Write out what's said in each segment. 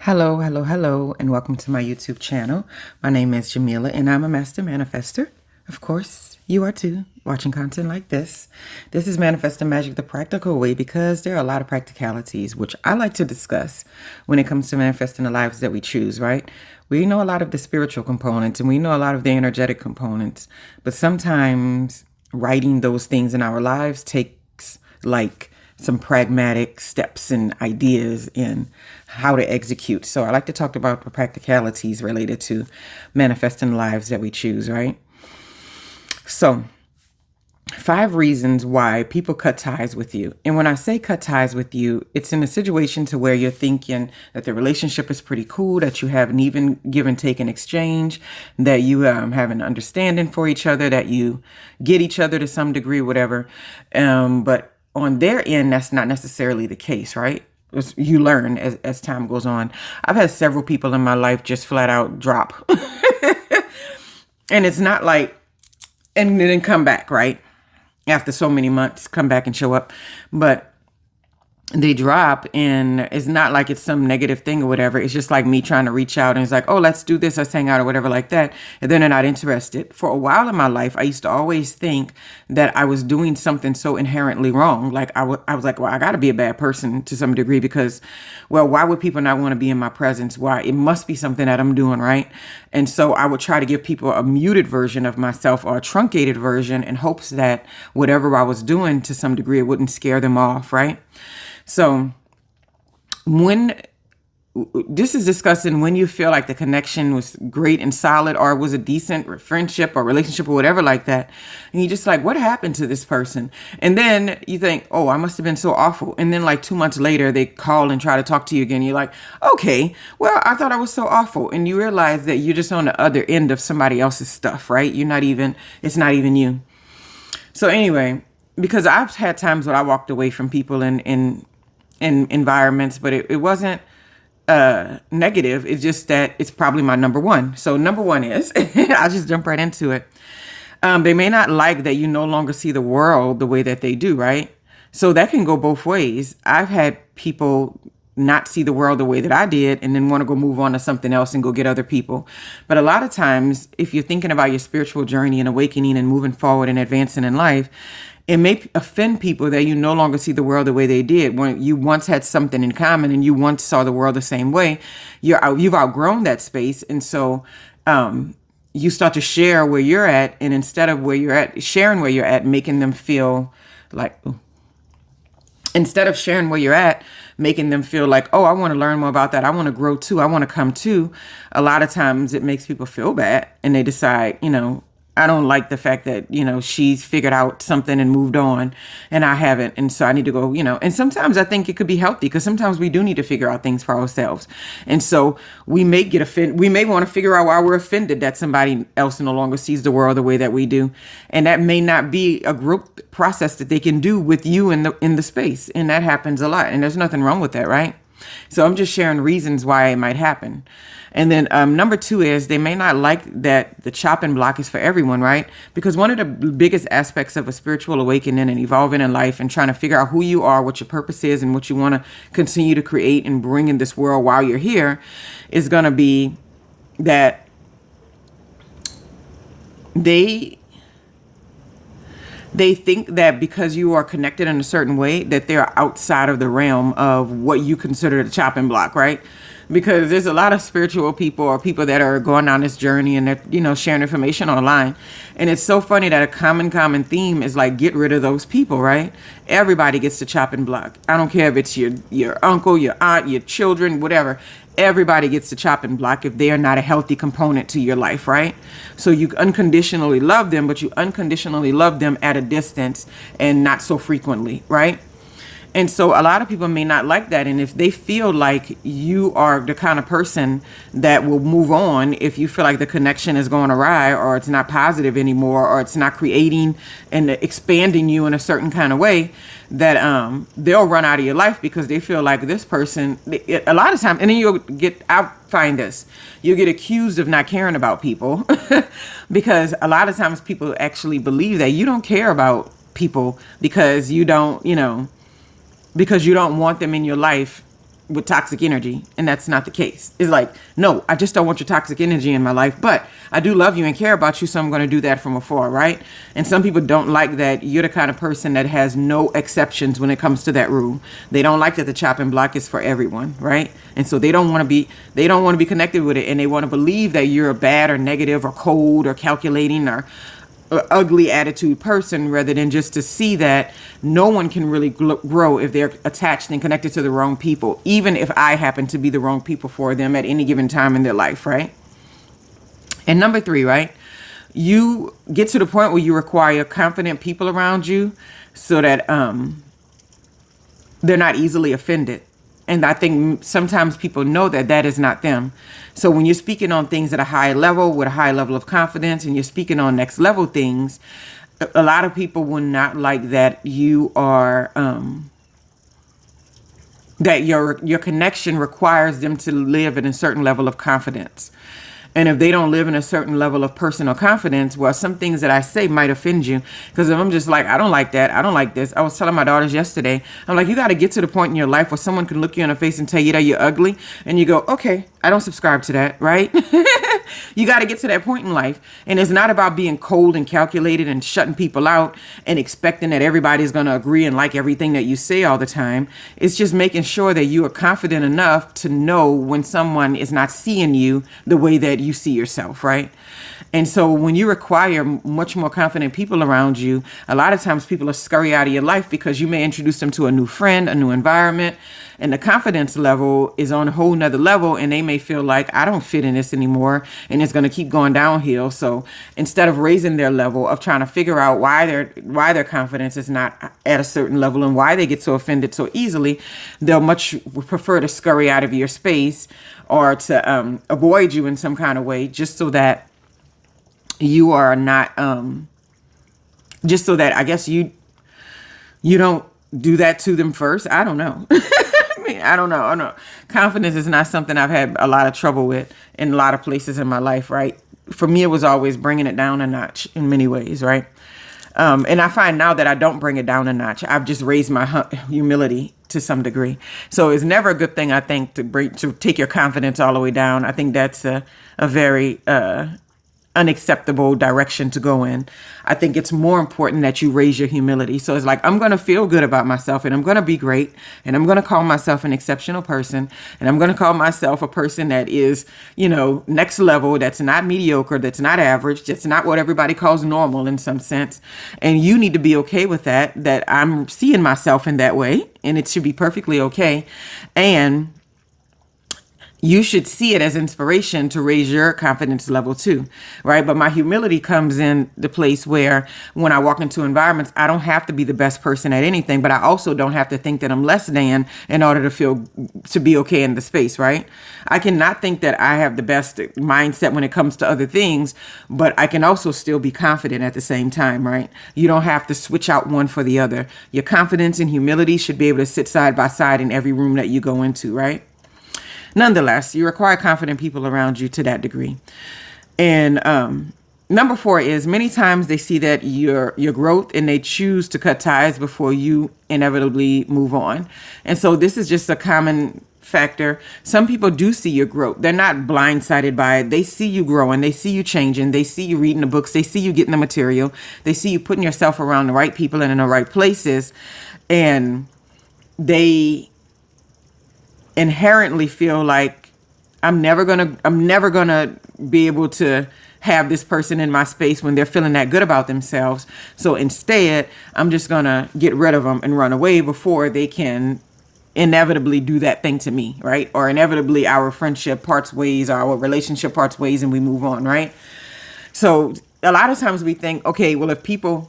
Hello, hello, hello, and welcome to my YouTube channel. My name is Jameelah, and I'm a master manifester. Of course, you are too, watching content like this. This is Manifesting Magic the practical way because there are a lot of practicalities, which I like to discuss when it comes to manifesting the lives that we choose, right? We know a lot of the spiritual components, and we know a lot of the energetic components, but sometimes writing those things in our lives takes some pragmatic steps and ideas in how to execute. So I like to talk about the practicalities related to manifesting the lives that we choose, right? So 5 reasons why people cut ties with you. And when I say cut ties with you, it's in a situation to where you're thinking that the relationship is pretty cool, that you have an even give and take in exchange, that you have an understanding for each other, that you get each other to some degree, whatever. But on their end, that's not necessarily the case, right? You learn as time goes on. I've had several people in my life just flat out drop. And it's not like, and then come back, right? After so many months, come back and show up. But they drop, and it's not like it's some negative thing or whatever. It's just like me trying to reach out, and it's like, oh, let's do this, let's hang out or whatever like that. And then they're not interested. For a while in my life, I used to always think that I was doing something so inherently wrong. Like I was like, well, I got to be a bad person to some degree because, well, why would people not want to be in my presence? Why? It must be something that I'm doing right. And so I would try to give people a muted version of myself or a truncated version in hopes that whatever I was doing to some degree, it wouldn't scare them off, right? So when this is discussing when you feel like the connection was great and solid, or was a decent friendship or relationship or whatever like that, and you're just like, what happened to this person? And then you think, oh, I must have been so awful. And then like 2 months later, they call and try to talk to you again. You're like, okay, well, I thought I was so awful. And you realize that you're just on the other end of somebody else's stuff, right? It's not even you. So anyway, because I've had times where I walked away from people in environments, but it wasn't negative. It's just that it's probably my number one. So number one is, I'll just jump right into it. They may not like that you no longer see the world the way that they do, right? So that can go both ways. I've had people not see the world the way that I did and then want to go move on to something else and go get other people. But a lot of times, if you're thinking about your spiritual journey and awakening and moving forward and advancing in life, it may offend people that you no longer see the world the way they did. When you once had something in common and you once saw the world the same way, you've outgrown that space. And so you start to share where you're at. And instead of where you're at, sharing where you're at, making them feel like, instead of sharing where you're at, making them feel like, oh, I want to learn more about that. I want to grow too. I want to come too. A lot of times it makes people feel bad and they decide, I don't like the fact that, she's figured out something and moved on and I haven't. And so I need to go, and sometimes I think it could be healthy because sometimes we do need to figure out things for ourselves. And so we may get offended. We may want to figure out why we're offended that somebody else no longer sees the world the way that we do. And that may not be a group process that they can do with you in the space. And that happens a lot. And there's nothing wrong with that, right? So I'm just sharing reasons why it might happen. And then number 2 is they may not like that the chopping block is for everyone, right? Because one of the biggest aspects of a spiritual awakening and evolving in life and trying to figure out who you are, what your purpose is, and what you want to continue to create and bring in this world while you're here is going to be that they think that because you are connected in a certain way that they're outside of the realm of what you consider the chopping block, right? Because there's a lot of spiritual people or people that are going on this journey and they're, sharing information online. And it's so funny that a common theme is like, get rid of those people, right? Everybody gets the chopping block. I don't care if it's your uncle, your aunt, your children, whatever. Everybody gets the chopping block if they are not a healthy component to your life, right? So you unconditionally love them, but you unconditionally love them at a distance and not so frequently, right? And so a lot of people may not like that. And if they feel like you are the kind of person that will move on, if you feel like the connection is going awry or it's not positive anymore, or it's not creating and expanding you in a certain kind of way, that they'll run out of your life because they feel like this person, a lot of times, and then I find this, you'll get accused of not caring about people because a lot of times people actually believe that you don't care about people because you don't want them in your life with toxic energy, and that's not the case. It's like, no, I just don't want your toxic energy in my life, but I do love you and care about you, so I'm going to do that from afar, right? And some people don't like that you're the kind of person that has no exceptions when it comes to that rule. They don't like that the chopping block is for everyone, right? And so they don't want to be connected with it, and they want to believe that you're a bad or negative or cold or calculating or ugly attitude person, rather than just to see that no one can really grow if they're attached and connected to the wrong people, even if I happen to be the wrong people for them at any given time in their life, right? And number 3, right? You get to the point where you require confident people around you so that they're not easily offended. And I think sometimes people know that that is not them. So when you're speaking on things at a high level with a high level of confidence, and you're speaking on next level things, a lot of people will not like that you are, that your connection requires them to live at a certain level of confidence. And if they don't live in a certain level of personal confidence, well, some things that I say might offend you. Because if I'm just like, I don't like that, I don't like this. I was telling my daughters yesterday, I'm like, you got to get to the point in your life where someone can look you in the face and tell you that you're ugly. And you go, okay, I don't subscribe to that, right? You got to get to that point in life. And it's not about being cold and calculated and shutting people out and expecting that everybody's going to agree and like everything that you say all the time. It's just making sure that you are confident enough to know when someone is not seeing you the way that you see yourself, right? And so when you require much more confident people around you, a lot of times people are scurry out of your life because you may introduce them to a new friend, a new environment, and the confidence level is on a whole nother level, and they may feel like, I don't fit in this anymore, and it's going to keep going downhill. So instead of raising their level of trying to figure out why their confidence is not at a certain level and why they get so offended so easily, they'll much prefer to scurry out of your space or to avoid you in some kind of way, just so that you are not, just so that I guess you don't do that to them first. I don't know. I don't know. Confidence is not something I've had a lot of trouble with in a lot of places in my life, right? For me, it was always bringing it down a notch in many ways, right? And I find now that I don't bring it down a notch. I've just raised my humility to some degree. So it's never a good thing, I think, to take your confidence all the way down. I think that's a very unacceptable direction to go in. I think it's more important that you raise your humility. So it's like, I'm going to feel good about myself, and I'm going to be great, and I'm going to call myself an exceptional person, and I'm going to call myself a person that is, next level, that's not mediocre, that's not average, that's not what everybody calls normal in some sense. And you need to be okay with that I'm seeing myself in that way, and it should be perfectly okay. And you should see it as inspiration to raise your confidence level too, right? But my humility comes in the place where when I walk into environments, I don't have to be the best person at anything, but I also don't have to think that I'm less than in order to be okay in the space, right? I cannot think that I have the best mindset when it comes to other things, but I can also still be confident at the same time, right? You don't have to switch out one for the other. Your confidence and humility should be able to sit side by side in every room that you go into, right? Nonetheless, you require confident people around you to that degree. And number 4 is many times they see that your growth and they choose to cut ties before you inevitably move on. And so this is just a common factor. Some people do see your growth. They're not blindsided by it. They see you growing. They see you changing. They see you reading the books. They see you getting the material. They see you putting yourself around the right people and in the right places. And they inherently feel like I'm never gonna be able to have this person in my space when they're feeling that good about themselves. So instead, I'm just gonna get rid of them and run away before they can inevitably do that thing to me, right? Or inevitably our friendship parts ways, or our relationship parts ways, and we move on, right? So a lot of times we think, okay, well, if people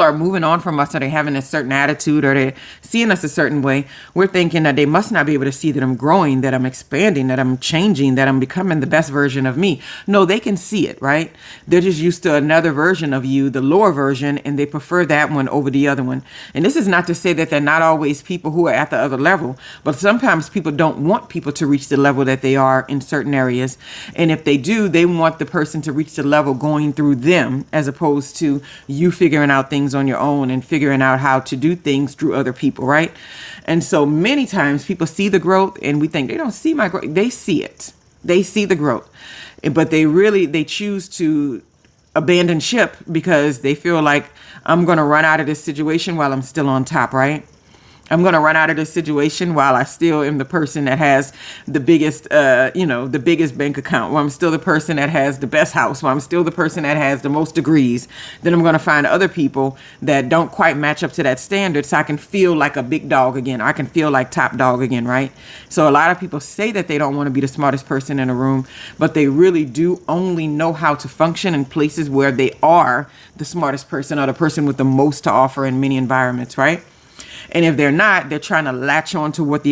are moving on from us, or they're having a certain attitude, or they're seeing us a certain way, we're thinking that they must not be able to see that I'm growing, that I'm expanding, that I'm changing, that I'm becoming the best version of me. No, they can see it, right? They're just used to another version of you, the lower version, and they prefer that one over the other one. And this is not to say that they're not always people who are at the other level, but sometimes people don't want people to reach the level that they are in certain areas. And if they do, they want the person to reach the level going through them, as opposed to you figuring out things on your own and figuring out how to do things through other people, right? And so many times people see the growth and we think they don't see my growth. They see it. They see the growth, but they choose to abandon ship because they feel like I'm going to run out of this situation while I'm still on top, right? I'm going to run out of this situation while I still am the person that has the biggest, the biggest bank account, while I'm still the person that has the best house, while I'm still the person that has the most degrees. Then I'm going to find other people that don't quite match up to that standard so I can feel like a big dog again. I can feel like top dog again, right? So a lot of people say that they don't want to be the smartest person in a room, but they really do only know how to function in places where they are the smartest person or the person with the most to offer in many environments, right? And if they're not, they're trying to latch on to what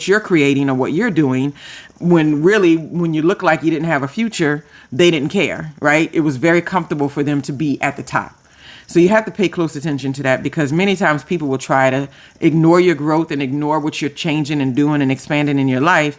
you're creating or what you're doing, when really, when you look like you didn't have a future, they didn't care, right? It was very comfortable for them to be at the top. So you have to pay close attention to that, because many times people will try to ignore your growth and ignore what you're changing and doing and expanding in your life.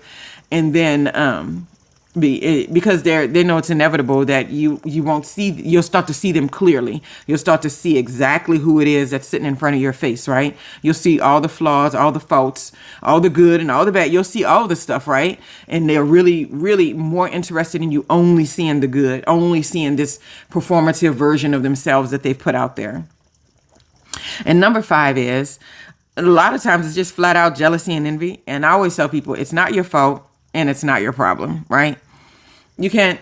And then, because they know it's inevitable that you'll start to see them clearly. You'll start to see exactly who it is that's sitting in front of your face, right? You'll see all the flaws, all the faults, all the good and all the bad. You'll see all the stuff, right? And they're really, really more interested in you only seeing the good, only seeing this performative version of themselves that they've put out there. And number 5 is, a lot of times it's just flat out jealousy and envy. And I always tell people, it's not your fault and it's not your problem, right? You can't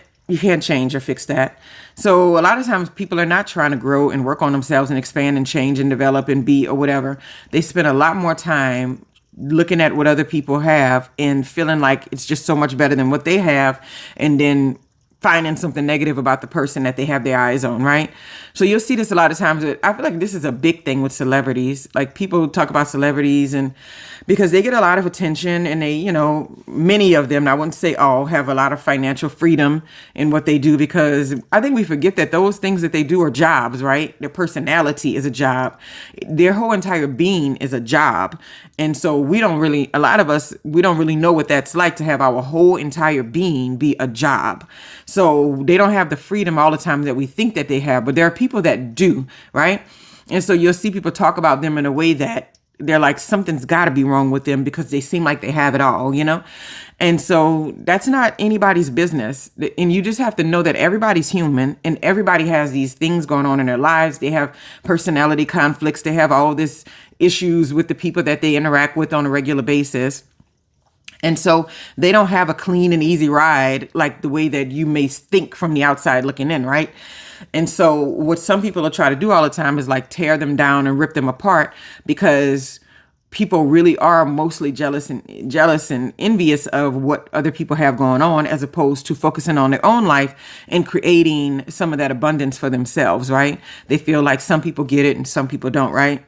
change or fix that. So a lot of times people are not trying to grow and work on themselves and expand and change and develop and be or whatever. They spend a lot more time looking at what other people have and feeling like it's just so much better than what they have, and then finding something negative about the person that they have their eyes on, right? So you'll see this a lot of times. I feel like this is a big thing with celebrities. Like, people talk about celebrities, and because they get a lot of attention, and they, many of them, I wouldn't say all, have a lot of financial freedom in what they do, because I think we forget that those things that they do are jobs, right? Their personality is a job. Their whole entire being is a job. And so a lot of us, we don't really know what that's like to have our whole entire being be a job. So they don't have the freedom all the time that we think that they have, but there are people that do, right? And so you'll see people talk about them in a way that they're like, something's got to be wrong with them because they seem like they have it all, And so that's not anybody's business. And you just have to know that everybody's human and everybody has these things going on in their lives. They have personality conflicts. They have all this issues with the people that they interact with on a regular basis. And so they don't have a clean and easy ride like the way that you may think from the outside looking in, right? And so what some people will try to do all the time is like tear them down and rip them apart, because people really are mostly jealous and envious of what other people have going on, as opposed to focusing on their own life and creating some of that abundance for themselves, right? They feel like some people get it and some people don't, right?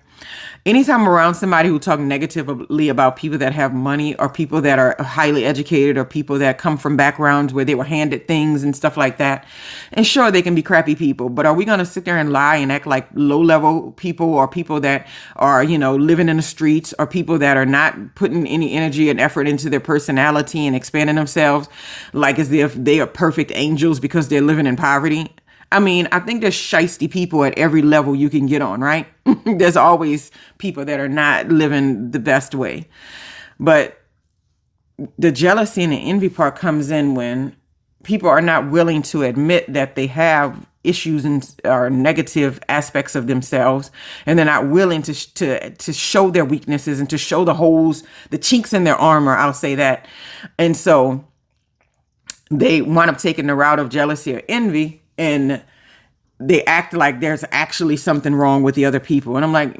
Anytime I'm around somebody who talk negatively about people that have money, or people that are highly educated, or people that come from backgrounds where they were handed things and stuff like that, and sure, they can be crappy people, but are we going to sit there and lie and act like low-level people, or people that are, living in the streets, or people that are not putting any energy and effort into their personality and expanding themselves, like as if they are perfect angels because they're living in poverty? I mean, I think there's shiesty people at every level you can get on, right? There's always people that are not living the best way. But the jealousy and the envy part comes in when people are not willing to admit that they have issues or negative aspects of themselves, and they're not willing to show their weaknesses and to show the holes, the chinks in their armor, I'll say that. And so they wind up taking the route of jealousy or envy, and they act like there's actually something wrong with the other people. And I'm like,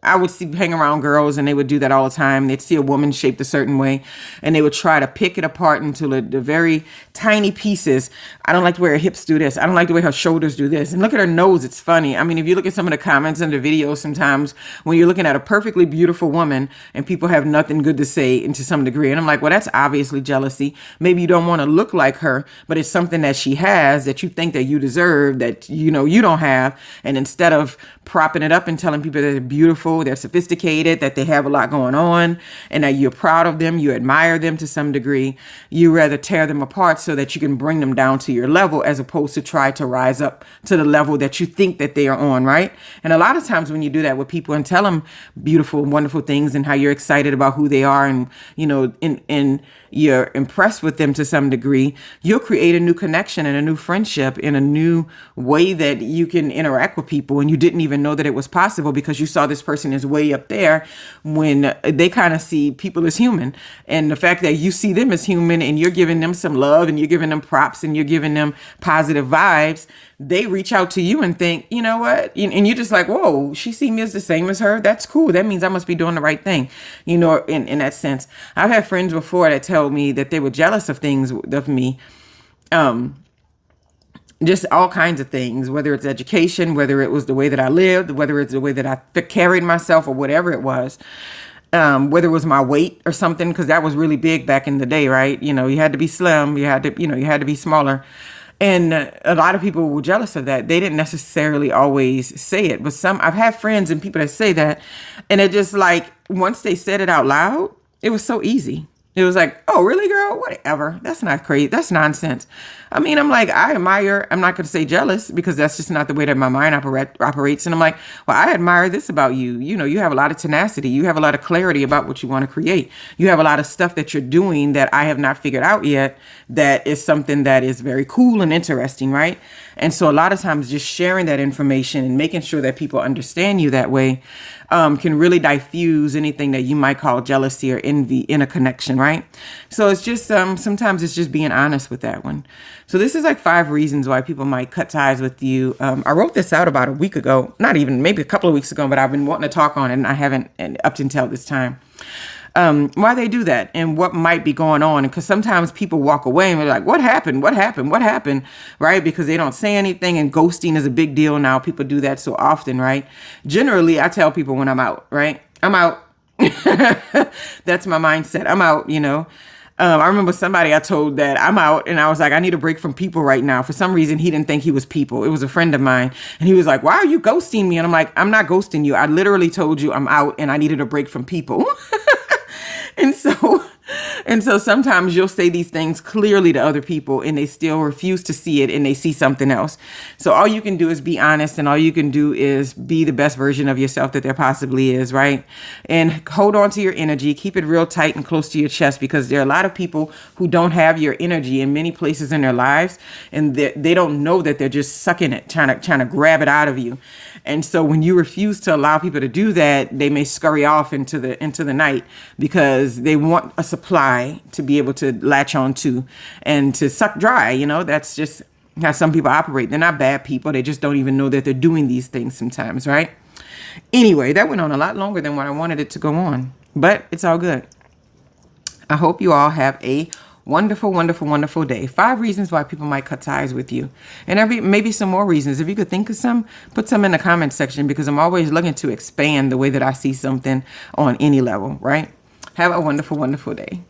I would hang around girls, and they would do that all the time. They'd see a woman shaped a certain way, and they would try to pick it apart into the very tiny pieces. I don't like the way her hips do this. I don't like the way her shoulders do this. And look at her nose. It's funny. I mean, if you look at some of the comments under videos, sometimes when you're looking at a perfectly beautiful woman and people have nothing good to say, and to some degree, and I'm like, well, that's obviously jealousy. Maybe you don't want to look like her, but it's something that she has that you think that you deserve, that you don't have. And instead of propping it up and telling people that they're beautiful beautiful, they're sophisticated, that they have a lot going on, and that you're proud of them, you admire them to some degree. You rather tear them apart so that you can bring them down to your level, as opposed to try to rise up to the level that you think that they are on, right? And a lot of times when you do that with people and tell them beautiful, wonderful things and how you're excited about who they are, and, you know, in you're impressed with them to some degree, you'll create a new connection and a new friendship in a new way that you can interact with people. And you didn't even know that it was possible, because you saw this person is way up there, when they kind of see people as human. And the fact that you see them as human and you're giving them some love and you're giving them props and you're giving them positive vibes, they reach out to you and think, you know what? And you're just like, whoa, she see me as the same as her. That's cool. That means I must be doing the right thing. You know, in that sense. I've had friends before that tell me that they were jealous of things of me. Just all kinds of things, whether it's education, whether it was the way that I lived, whether it's the way that I carried myself, or whatever it was. Whether it was my weight or something, because that was really big back in the day, right? You know, you had to be slim, you had to be smaller. And a lot of people were jealous of that. They didn't necessarily always say it, but I've had friends and people that say that, and it just like, once they said it out loud, it was so easy. It was like, oh, really, girl? Whatever. That's not crazy. That's nonsense. I mean, I'm like, I admire, I'm not going to say jealous, because that's just not the way that my mind operates. And I'm like, well, I admire this about you. You know, you have a lot of tenacity. You have a lot of clarity about what you want to create. You have a lot of stuff that you're doing that I have not figured out yet, that is something that is very cool and interesting, right? And so a lot of times just sharing that information and making sure that people understand you that way can really diffuse anything that you might call jealousy or envy in a connection, right? So it's just sometimes it's just being honest with that one. So this is like 5 reasons why people might cut ties with you. I wrote this out about a week ago, not even, maybe a couple of weeks ago, but I've been wanting to talk on it and I haven't up until this time. Why they do that and what might be going on. Because sometimes people walk away and they're like, what happened? What happened? What happened? Right? Because they don't say anything, and ghosting is a big deal now. People do that so often, right? Generally, I tell people when I'm out, right? I'm out. That's my mindset. I'm out, you know. I remember somebody I told that I'm out, and I was like, I need a break from people right now. For some reason, he didn't think he was people. It was a friend of mine. And he was like, why are you ghosting me? And I'm like, I'm not ghosting you. I literally told you I'm out and I needed a break from people. And so sometimes you'll say these things clearly to other people and they still refuse to see it, and they see something else. So all you can do is be honest, and all you can do is be the best version of yourself that there possibly is, right? And hold on to your energy. Keep it real tight and close to your chest, because there are a lot of people who don't have your energy in many places in their lives, and they don't know that they're just sucking it, trying to grab it out of you. And so when you refuse to allow people to do that, they may scurry off into the night, because they want a supply to be able to latch on to and to suck dry. You know, that's just how some people operate. They're not bad people. They just don't even know that they're doing these things sometimes, right? Anyway, that went on a lot longer than what I wanted it to go on, but it's all good. I hope you all have a wonderful, wonderful, wonderful day. 5 reasons why people might cut ties with you. And maybe some more reasons. If you could think of some, put some in the comment section, because I'm always looking to expand the way that I see something on any level, right? Have a wonderful, wonderful day.